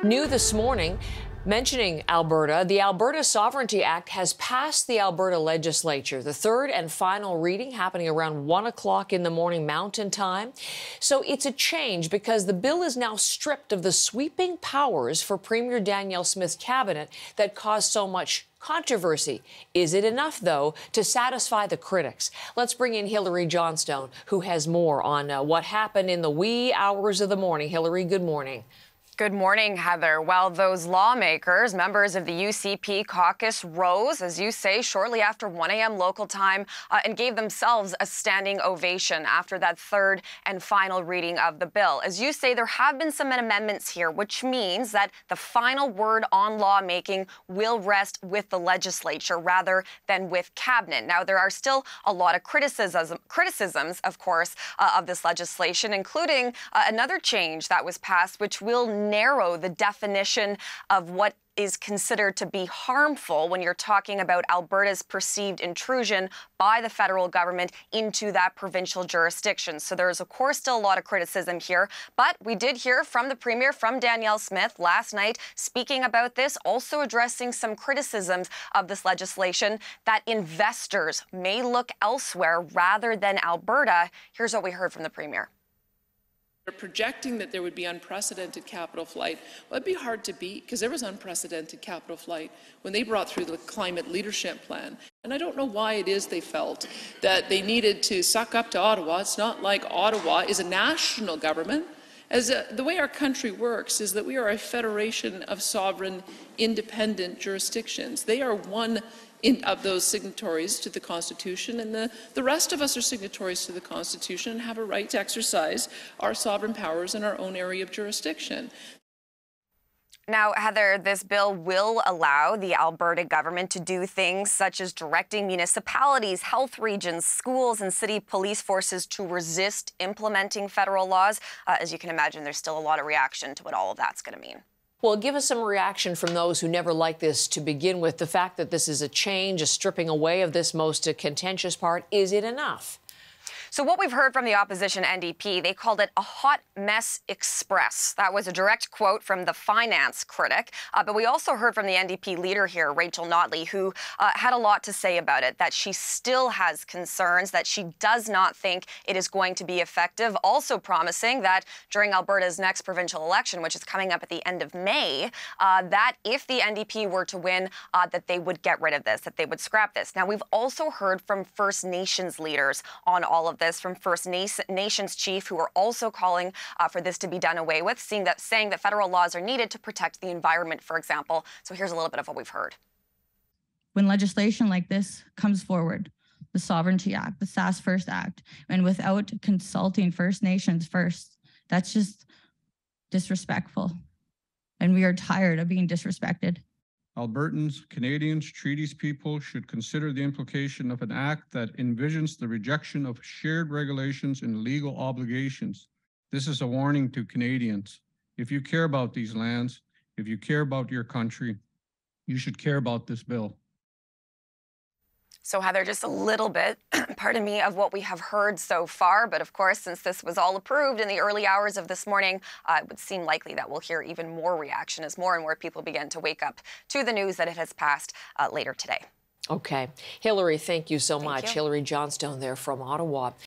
New this morning, mentioning Alberta, the Alberta Sovereignty Act has passed the Alberta Legislature. The third and final reading happening around 1 o'clock in the morning Mountain Time. So it's a change because the bill is now stripped of the sweeping powers for Premier Danielle Smith's cabinet that caused so much controversy. Is it enough, though, to satisfy the critics? Let's bring in Hilary Johnstone, who has more on what happened in the wee hours of the morning. Hilary, good morning. Good morning, Heather. Well, those lawmakers, members of the UCP caucus, rose, as you say, shortly after 1 a.m. local time and gave themselves a standing ovation after that third and final reading of the bill. As you say, there have been some amendments here, which means that the final word on lawmaking will rest with the legislature rather than with cabinet. Now, there are still a lot of criticisms, of course, of this legislation, including another change that was passed, which will narrow the definition of what is considered to be harmful when you're talking about Alberta's perceived intrusion by the federal government into that provincial jurisdiction. So there is, of course, still a lot of criticism here. But we did hear from the Premier, from Danielle Smith last night, speaking about this, also addressing some criticisms of this legislation that investors may look elsewhere rather than Alberta. Here's what we heard from the Premier. They're projecting that there would be unprecedented capital flight. Well, it'd be hard to beat because there was unprecedented capital flight when they brought through the climate leadership plan. And I don't know why it is they felt that they needed to suck up to Ottawa. It's not like Ottawa is a national government. The way our country works is that we are a federation of sovereign, independent jurisdictions. They are one of those signatories to the Constitution, and the rest of us are signatories to the Constitution and have a right to exercise our sovereign powers in our own area of jurisdiction. Now, Heather, this bill will allow the Alberta government to do things such as directing municipalities, health regions, schools, and city police forces to resist implementing federal laws. As you can imagine, there's still a lot of reaction to what all of that's going to mean. Well, give us some reaction from those who never liked this to begin with. The fact that this is a change, a stripping away of this most contentious part, is it enough? So what we've heard from the opposition NDP, they called it a hot mess express. That was a direct quote from the finance critic. But we also heard from the NDP leader here, Rachel Notley, who had a lot to say about it, that she still has concerns, that she does not think it is going to be effective. Also promising that during Alberta's next provincial election, which is coming up at the end of May, that if the NDP were to win, that they would get rid of this, that they would scrap this. Now, we've also heard from First Nations leaders on all of this, from First Nations chief, who are also calling for this to be done away with, saying that federal laws are needed to protect the environment, for example. So here's a little bit of what we've heard. When legislation like this comes forward, the Sovereignty Act, the SAS First Act, and without consulting First Nations first, that's just disrespectful. And we are tired of being disrespected. Albertans, Canadians, treaties people should consider the implication of an act that envisions the rejection of shared regulations and legal obligations. This is a warning to Canadians. If you care about these lands, if you care about your country, you should care about this bill. So, Heather, just a little bit, pardon me, of what we have heard so far. But of course, since this was all approved in the early hours of this morning, it would seem likely that we'll hear even more reaction as more and more people begin to wake up to the news that it has passed later today. Okay. Hilary, thank you so much. You. Hilary Johnstone there from Ottawa.